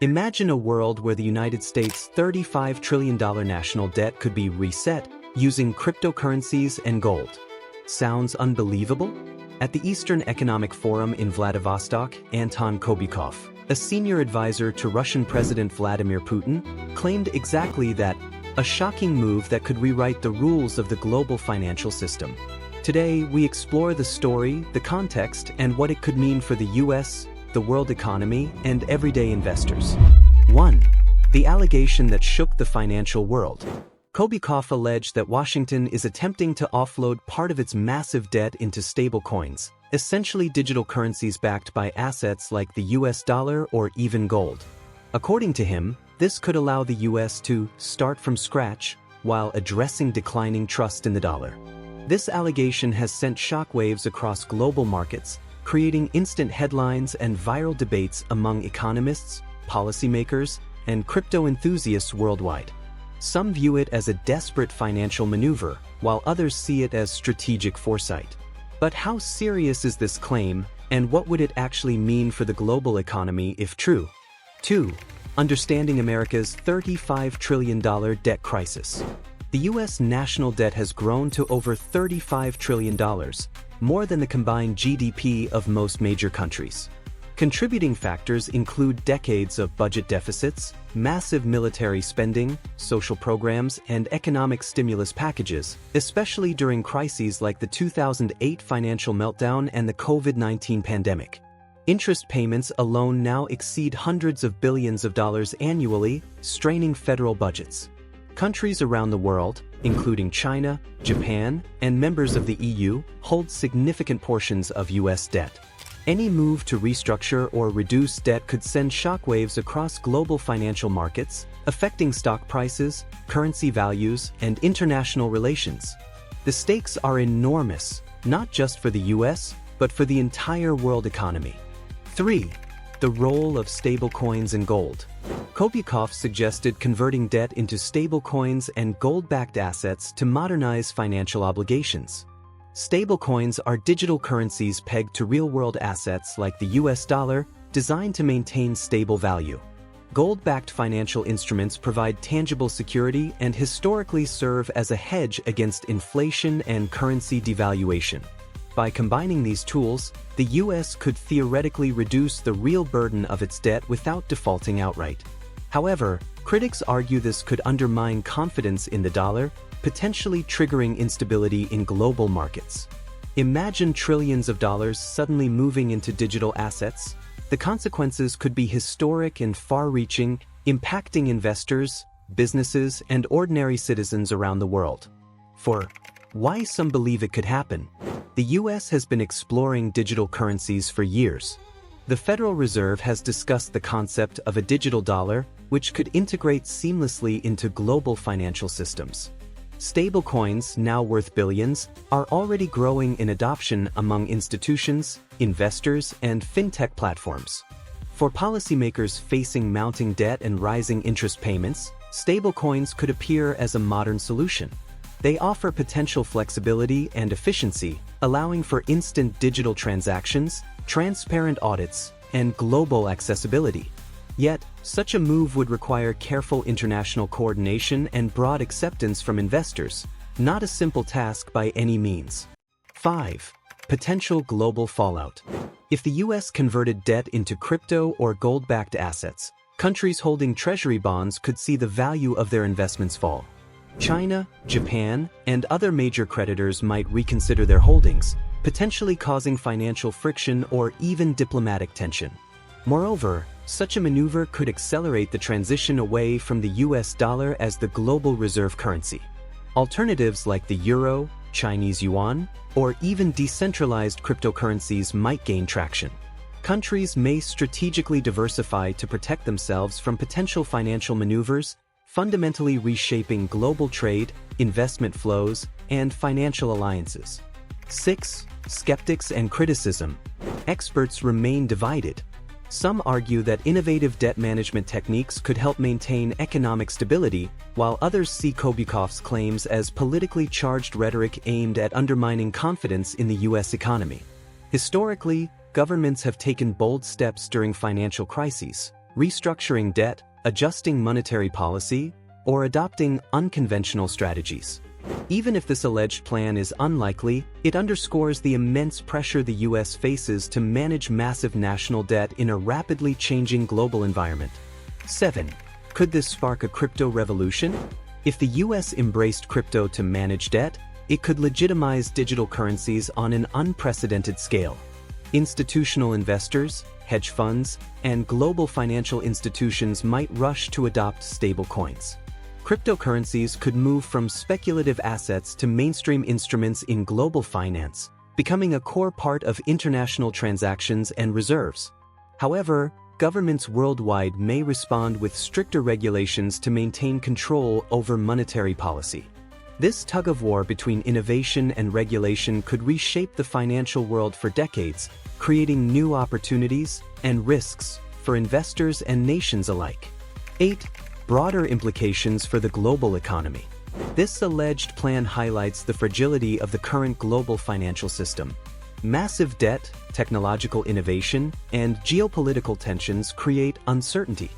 Imagine a world where the United States' $35 trillion national debt could be reset using cryptocurrencies and gold. Sounds unbelievable? At the Eastern Economic Forum in Vladivostok, Anton Kobykov, a senior advisor to Russian President Vladimir Putin, claimed exactly that, a shocking move that could rewrite the rules of the global financial system. Today, we explore the story, the context, and what it could mean for the US, the world economy, and everyday investors. 1. The allegation that shook the financial world. Kobykov alleged that Washington is attempting to offload part of its massive debt into stablecoins, essentially digital currencies backed by assets like the US dollar or even gold. According to him, this could allow the US to start from scratch while addressing declining trust in the dollar. This allegation has sent shockwaves across global markets, creating instant headlines and viral debates among economists, policymakers, and crypto enthusiasts worldwide. Some view it as a desperate financial maneuver, while others see it as strategic foresight. But how serious is this claim, and what would it actually mean for the global economy if true? 2. Understanding America's $35 trillion debt crisis. The U.S. national debt has grown to over $35 trillion, more than the combined GDP of most major countries. Contributing factors include decades of budget deficits, massive military spending, social programs, and economic stimulus packages, especially during crises like the 2008 financial meltdown and the COVID-19 pandemic. Interest payments alone now exceed hundreds of billions of dollars annually, straining federal budgets. Countries around the world, including China, Japan, and members of the EU, hold significant portions of U.S. debt. Any move to restructure or reduce debt could send shockwaves across global financial markets, affecting stock prices, currency values, and international relations. The stakes are enormous, not just for the U.S., but for the entire world economy. 3. The role of stablecoins and gold. Kobykov suggested converting debt into stablecoins and gold-backed assets to modernize financial obligations. Stablecoins are digital currencies pegged to real-world assets like the US dollar, designed to maintain stable value. Gold-backed financial instruments provide tangible security and historically serve as a hedge against inflation and currency devaluation. By combining these tools, the US could theoretically reduce the real burden of its debt without defaulting outright. However, critics argue this could undermine confidence in the dollar, potentially triggering instability in global markets. Imagine trillions of dollars suddenly moving into digital assets. The consequences could be historic and far-reaching, impacting investors, businesses, and ordinary citizens around the world. 4. Why some believe it could happen. The US has been exploring digital currencies for years. The Federal Reserve has discussed the concept of a digital dollar, which could integrate seamlessly into global financial systems. Stablecoins, now worth billions, are already growing in adoption among institutions, investors, and fintech platforms. For policymakers facing mounting debt and rising interest payments, stablecoins could appear as a modern solution. They offer potential flexibility and efficiency, allowing for instant digital transactions, transparent audits, and global accessibility. Yet, such a move would require careful international coordination and broad acceptance from investors, not a simple task by any means. 5. Potential global fallout. If the US converted debt into crypto or gold-backed assets, countries holding treasury bonds could see the value of their investments fall. China, Japan, and other major creditors might reconsider their holdings, potentially causing financial friction or even diplomatic tension. Moreover, such a maneuver could accelerate the transition away from the US dollar as the global reserve currency. Alternatives like the euro, Chinese yuan, or even decentralized cryptocurrencies might gain traction. Countries may strategically diversify to protect themselves from potential financial maneuvers, fundamentally reshaping global trade, investment flows, and financial alliances. 6. Skeptics and criticism. Experts remain divided. Some argue that innovative debt management techniques could help maintain economic stability, while others see Kobykov's claims as politically charged rhetoric aimed at undermining confidence in the U.S. economy. Historically, governments have taken bold steps during financial crises, restructuring debt, adjusting monetary policy, or adopting unconventional strategies. Even if this alleged plan is unlikely, it underscores the immense pressure the US faces to manage massive national debt in a rapidly changing global environment. 7. Could this spark a crypto revolution? If the US embraced crypto to manage debt, it could legitimize digital currencies on an unprecedented scale. Institutional investors, hedge funds, and global financial institutions might rush to adopt stablecoins. Cryptocurrencies could move from speculative assets to mainstream instruments in global finance, becoming a core part of international transactions and reserves. However, governments worldwide may respond with stricter regulations to maintain control over monetary policy. This tug-of-war between innovation and regulation could reshape the financial world for decades, creating new opportunities and risks for investors and nations alike. 8. Broader implications for the global economy. This alleged plan highlights the fragility of the current global financial system. Massive debt, technological innovation, and geopolitical tensions create uncertainty.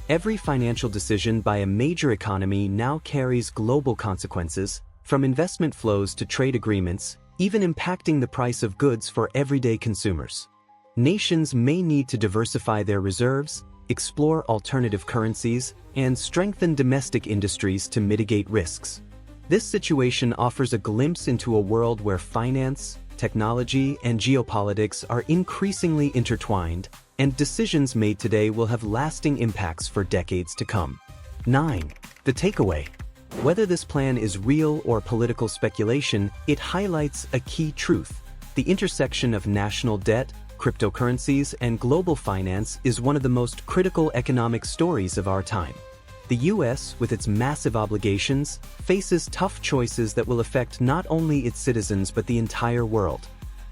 Every financial decision by a major economy now carries global consequences, from investment flows to trade agreements, even impacting the price of goods for everyday consumers. Nations may need to diversify their reserves, explore alternative currencies, and strengthen domestic industries to mitigate risks. This situation offers a glimpse into a world where finance, technology, and geopolitics are increasingly intertwined, and decisions made today will have lasting impacts for decades to come. 9. The takeaway. Whether this plan is real or political speculation, it highlights a key truth. The intersection of national debt, cryptocurrencies, and global finance is one of the most critical economic stories of our time. The US, with its massive obligations, faces tough choices that will affect not only its citizens but the entire world.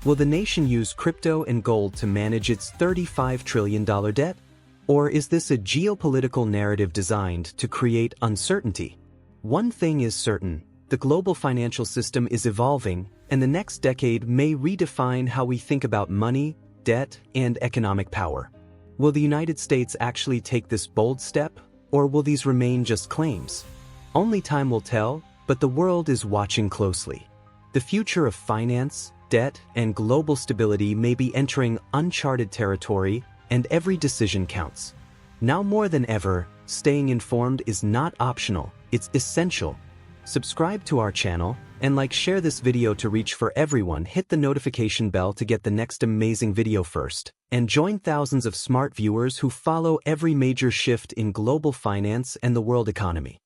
Will the nation use crypto and gold to manage its $35 trillion debt? Or is this a geopolitical narrative designed to create uncertainty? One thing is certain: the global financial system is evolving, and the next decade may redefine how we think about money, debt, and economic power. Will the United States actually take this bold step, or will these remain just claims? Only time will tell, but the world is watching closely. The future of finance, debt, and global stability may be entering uncharted territory, and every decision counts. Now more than ever, staying informed is not optional, it's essential. Subscribe to our channel, and share this video to reach for everyone. Hit the notification bell to get the next amazing video first, and join thousands of smart viewers who follow every major shift in global finance and the world economy.